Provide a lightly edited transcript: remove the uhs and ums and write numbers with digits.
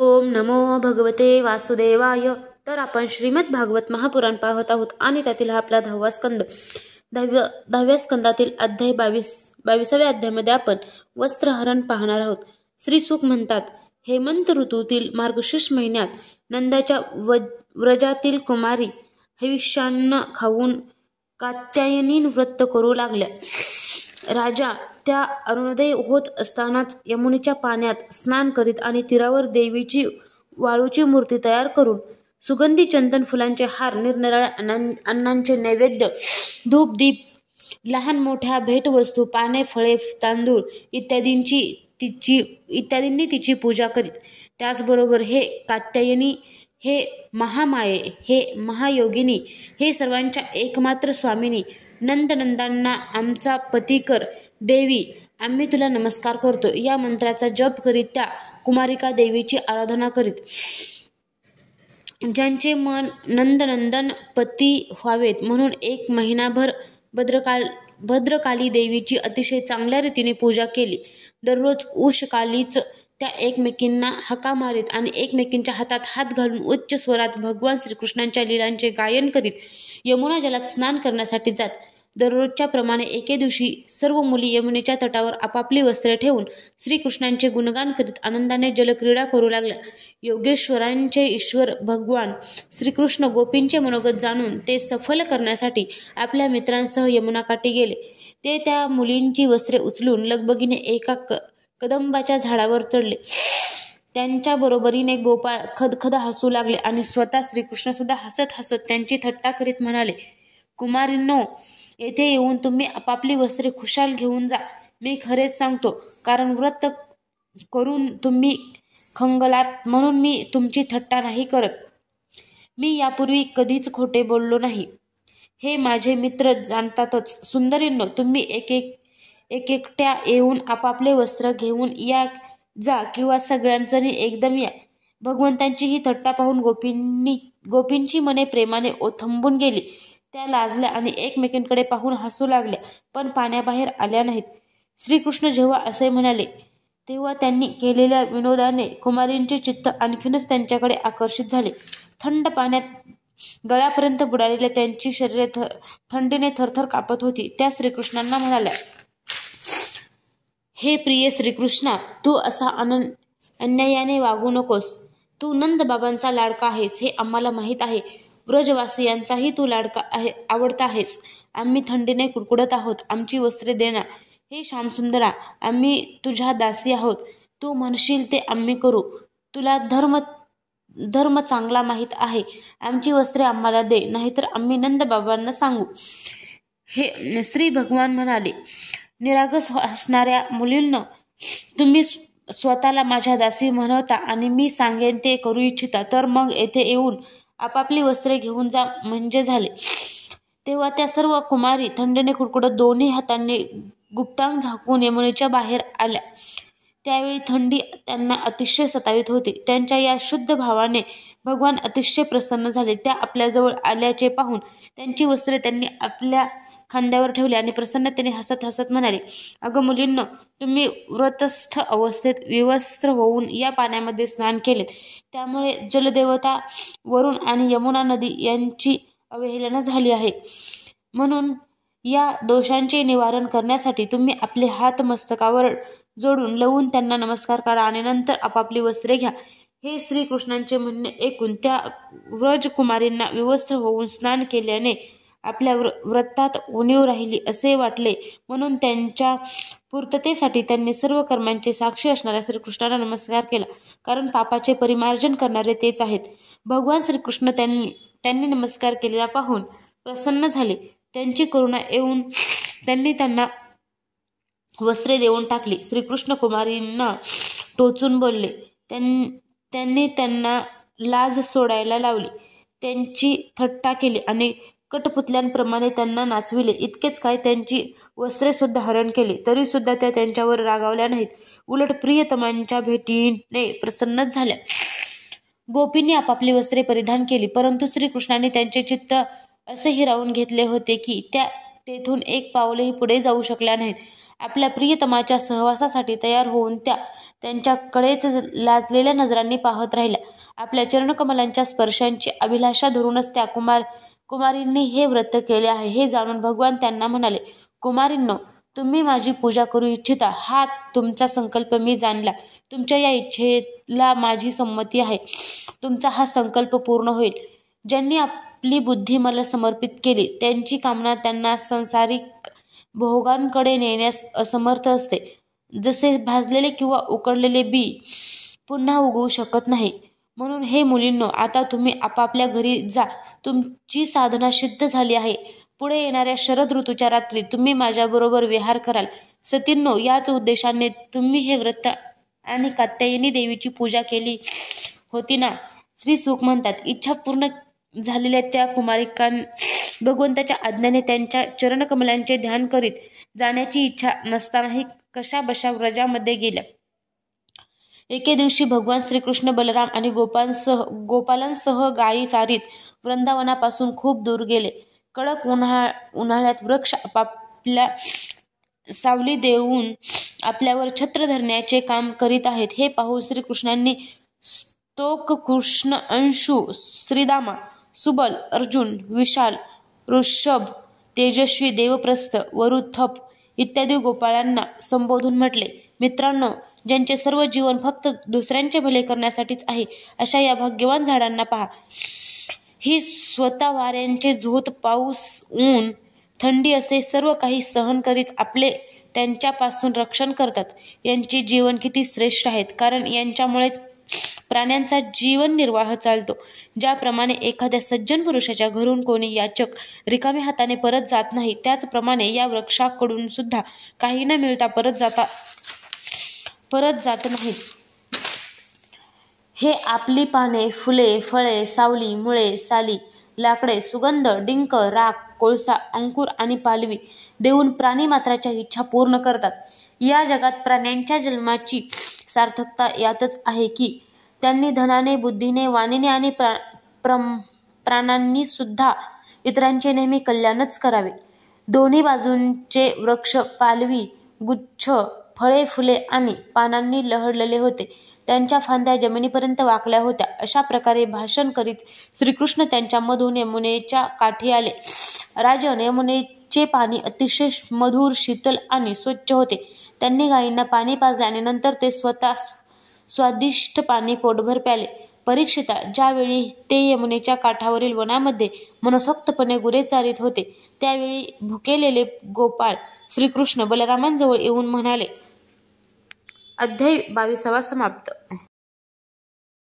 ओम नमो भगवते वासुदेवाय. तर आपण श्रीमद भागवत महापुराण पाहत आहोत आणि त्यातील हा आपला 10वा स्कंद. 10व्या स्कंदातील अध्याय 22व्या अध्यायामध्ये आपण वस्त्रहरण पाहणार आहोत. श्री सुख म्हणतात, हेमंत ऋतूतील मार्गशीर्ष महिन्यात नंदाच्या व्रजातील कुमारी हविष्यान्न खाऊन कात्यायनी व्रत करू लागल्या. राजा त्या अरुणोदय होत असतानाच यमुनेच्या पाण्यात स्नान करीत आणि तीरावर देवीची वाळूची मूर्ती तयार करून सुगंधी चंदन फुलांचे हार, निरनिराळ्या अन्नांचे नैवेद्य, धूप दीप, लहान मोठ्या भेटवस्तू, पाने, फळे, तांदूळ इत्यादींनी तिची पूजा करीत. त्याचबरोबर हे कात्यायनी, हे महामाये, हे महायोगिनी, हे सर्वांच्या एकमात्र स्वामिनी नंदनंदांना आमचा पती कर देवी, आम्ही तुला नमस्कार करतो या मंत्राचा जप करीत त्या कुमारिका देवीची आराधना करीत. ज्यांचे मन नंदनंदन पती व्हावेत म्हणून 1 महिनाभर भद्रकाली देवीची अतिशय चांगल्या रीतीने पूजा केली. दररोज उषकालीच त्या एकमेकींना हाका मारीत आणि एकमेकींच्या हातात हात घालून उच्च स्वरात भगवान श्रीकृष्णांच्या लीलांचे गायन करीत यमुना जलात स्नान करण्यासाठी जात. दररोजच्या प्रमाणे एके दिवशी सर्व मुली यमुनेच्या तटावर आपापली वस्त्रे ठेवून श्रीकृष्णांचे गुणगान करीत आनंदाने जलक्रीडा करू लागल्या. योगेश्वरांचे ईश्वर भगवान श्रीकृष्ण गोपींचे मनोगत जाणून ते सफल करण्यासाठी आपल्या मित्रांसह यमुनाकाठी गेले. ते त्या मुलींची वस्त्रे उचलून लगबगीने एका कदंबाच्या झाडावर चढले. त्यांच्या बरोबरीने गोपाळ खदखद हसू लागले आणि स्वतः श्रीकृष्ण सुद्धा हसत हसत त्यांची थट्टा करीत म्हणाले, कुमारींनो, येथे येऊन तुम्ही आपापली वस्त्रे खुशाल घेऊन जा. मी खरेच सांगतो, कारण व्रत करून तुम्ही खंगलात म्हणून मी तुमची थट्टा नाही करत. मी यापूर्वी कधीच खोटे बोललो नाही, हे माझे मित्र जाणतातच. सुंदरींनो, तुम्ही एकट्या येऊन आपापले वस्त्र घेऊन जा किंवा सगळ्यांजणी एकदम या. भगवंतांची ही थट्टा पाहून गोपींची मने प्रेमाने ओथंबून गेली. त्या लाजल्या आणि एकमेकींकडे पाहून हसू लागल्या, पण पाण्याबाहेर आल्या नाहीत. श्रीकृष्ण जेव्हा असे म्हणाले तेव्हा त्यांनी केलेल्या विनोदाने कुमारींचे चित्त आणखीनच त्यांच्याकडे आकर्षित झाले. थंड पाण्यात गळ्यापर्यंत बुडालेल्या त्यांची शरीरे थंडीने थरथर कापत होती. त्या श्रीकृष्णांना म्हणाल्या, हे प्रिय श्रीकृष्णा, तू असा अन्यायाने वागू नकोस. तू नंदबाबांचा लाडका आहेस हे आम्हाला माहीत आहे. ब्रजवासियांचाही तू लाडका आवडता आहेस. आम्ही थंडीने कुडकुडत आहोत. आमची वस्त्रे देना. हे श्यामसुंदरा, आम्ही तुझ्या दासी आहोत. तू म्हणशील ते आम्ही करू. तुला धर्म चांगला माहीत आहे. आमची वस्त्रे आम्हाला दे, नाहीतर आम्ही नंदबाबांना सांगू. हे श्री भगवान म्हणाले, निरागस असणाऱ्या मुलींनो, तुम्ही स्वतःला माझ्या दासी म्हणवता आणि मी सांगेन ते करू इच्छिता, तर मग येथे येऊन आपापली वस्त्रे घेऊन जा म्हणजे झाले. तेव्हा त्या सर्व कुमारी थंडीने कुडकुडत दोन्ही हातांनी गुप्तांग झाकून यमुनेच्या बाहेर आल्या. त्यावेळी थंडी त्यांना अतिशय सतावित होती. त्यांच्या या शुद्ध भावाने भगवान अतिशय प्रसन्न झाले. त्या आपल्याजवळ आल्याचे पाहून त्यांची वस्त्रे त्यांनी आपल्या खांद्यावर ठेवली आणि प्रसन्नतेने हसत हसत म्हणाले, अगं मुलींनो, तुम्ही व्रतस्थ अवस्थेत विवस्त्र होऊन या पाण्यामध्ये स्नान केलेत. त्यामुळे जलदेवता वरुण आणि यमुना नदी यांची अवहेलना झाली आहे. म्हणून या दोषांचे निवारण करण्यासाठी तुम्ही आपले हात मस्तकावर जोडून लवून त्यांना नमस्कार करा आणि नंतर आपापली वस्त्रे घ्या. हे श्रीकृष्णांचे म्हणणे ऐकून त्या व्रजकुमारींना विवस्त्र होऊन स्नान केल्याने आपल्या व्रतात उणीव राहिली असे वाटले. म्हणून त्यांच्या पूर्ततेसाठी त्यांनी सर्व कर्मांचे साक्षी असणाऱ्या श्रीकृष्णाला नमस्कार केला, कारण पापाचे परिमार्जन करणारे तेच आहेत. भगवान श्रीकृष्ण त्यांनी नमस्कार केलेला पाहून प्रसन्न झाले. त्यांची करुणा येऊन त्यांनी त्यांना वस्त्रे देऊन टाकली. श्रीकृष्ण कुमारींना टोचून बोलले. त्यांनी त्यांना लाज सोडायला लावली, त्यांची थट्टा केली आणि कठपुतल्यांप्रमाणे त्यांना नाचविले. इतकेच काय, त्यांची वस्त्रे सुद्धा हरण केले. तरी सुद्धा त्या त्यांच्यावर रागावल्या नाहीत. उलट प्रियतमांच्या भेटीने प्रसन्नच झाल्या. गोपींनी आपापली वस्त्रे परिधान केली, परंतु श्रीकृष्णांनी त्यांचे चित्त असे हिरावून घेतले होते की त्या तेथून एक पाऊलही पुढे जाऊ शकल्या नाहीत. आपल्या प्रियतमाच्या सहवासासाठी तयार होऊन त्या त्यांच्याकडेच लाजलेल्या नजरांनी पाहत राहिल्या. आपल्या चरणकमलांच्या स्पर्शांची अभिलाषा धरूनच त्या कुमारींनी हे व्रत केले आहे हे जाणून भगवान त्यांना म्हणाले, कुमारींनो, तुम्ही माझी पूजा करू इच्छिता, हा तुमचा संकल्प मी जाणला. तुमच्या या इच्छेला माझी संमती आहे. तुमचा हा संकल्प पूर्ण होईल. ज्यांनी आपली बुद्धी मला समर्पित केली त्यांची कामना त्यांना सांसारिक भोगांकडे नेण्यास असमर्थ असते. जसे भाजलेले किंवा उकडलेले बी पुन्हा उगवू शकत नाही. म्हणून हे मुलींनो, आता तुम्ही आपापल्या घरी जा. तुमची साधना सिद्ध झाली आहे. पुढे येणाऱ्या शरद ऋतूच्या रात्री तुम्ही माझ्याबरोबर विहार कराल. सतींनो, याच उद्देशाने तुम्ही हे व्रत आणि कात्यायनी देवीची पूजा केली होती ना. श्री सुख म्हणतात, इच्छा पूर्ण झालेल्या त्या कुमारिकां भगवंताच्या आज्ञेने त्यांच्या चरणकमलांचे ध्यान करीत जाण्याची इच्छा नसतानाही कशा बशा व्रजामध्ये गेल्या. एके दिवशी भगवान श्रीकृष्ण बलराम आणि गोपालांसह गायी चारीत वृंदावनापासून खूप दूर गेले. कडक उन्हाळ्यात वृक्ष आपापल्या सावली देऊन आपल्यावर छत्र धरण्याचे काम करीत आहेत हे पाहून श्रीकृष्णांनी स्तोक, कृष्ण, अंशु, श्रीदामा, सुबल, अर्जुन, विशाल, ऋषभ, तेजस्वी, देवप्रस्थ, वरुथप इत्यादी गोपाळांना संबोधून म्हटले, मित्रांनो, ज्यांचे सर्व जीवन फक्त दुसऱ्यांचे भले करण्यासाठीच आहे अशा या भाग्यवान झाडांना पहा. ही स्वतः वाऱ्यांचे झोत, पाऊस, ऊन, थंडी असे सर्व काही सहन करीत आपले त्यांच्यापासून रक्षण करतात. यांचे जीवन किती श्रेष्ठ आहेत, कारण यांच्यामुळेच प्राण्यांचा जीवन निर्वाह चालतो. ज्याप्रमाणे एखाद्या सज्जन पुरुषाच्या घरून कोणी याचक रिकाम्या हाताने परत जात नाही, त्याचप्रमाणे या वृक्षाकडून सुद्धा काही न मिळता परत जात नाहीत. हे आपली पाने, फुले, फळे, सावली, मुळे, साली, लाकडे, सुगंध, डिंक, राख, कोळसा, अंकुर आणि पालवी देऊन प्राणीमात्राच्या इच्छा पूर्ण करतात. या जगात प्राण्यांच्या जन्माची सार्थकता यातच आहे की त्यांनी धनाने, बुद्धीने, वाणीने आणि प्राणांनी सुद्धा इतरांचे नेहमी कल्याणच करावे. दोन्ही बाजूंचे वृक्ष पालवी, गुच्छ, फळे, फुले आणि पानांनी लहडलेले होते. त्यांच्या फांद्या जमिनीपर्यंत वाकल्या होत्या. अशा प्रकारे भाषण करीत श्रीकृष्ण त्यांच्या मधून यमुनेच्या काठी आले. राजन, यमुनेचे पाणी अतिशय मधुर, शीतल आणि स्वच्छ होते. त्यांनी गायींना पाणी पाजले आणि नंतर ते स्वतः स्वादिष्ट पाणी पोटभर प्याले. परीक्षिता, ज्यावेळी ते यमुनेच्या काठावरील वनामध्ये मनसोक्तपणे गुरे चारीत होते त्यावेळी भुकेलेले गोपाळ श्रीकृष्ण बलरामांजवळ येऊन म्हणाले. अध्याय 22 समाप्त.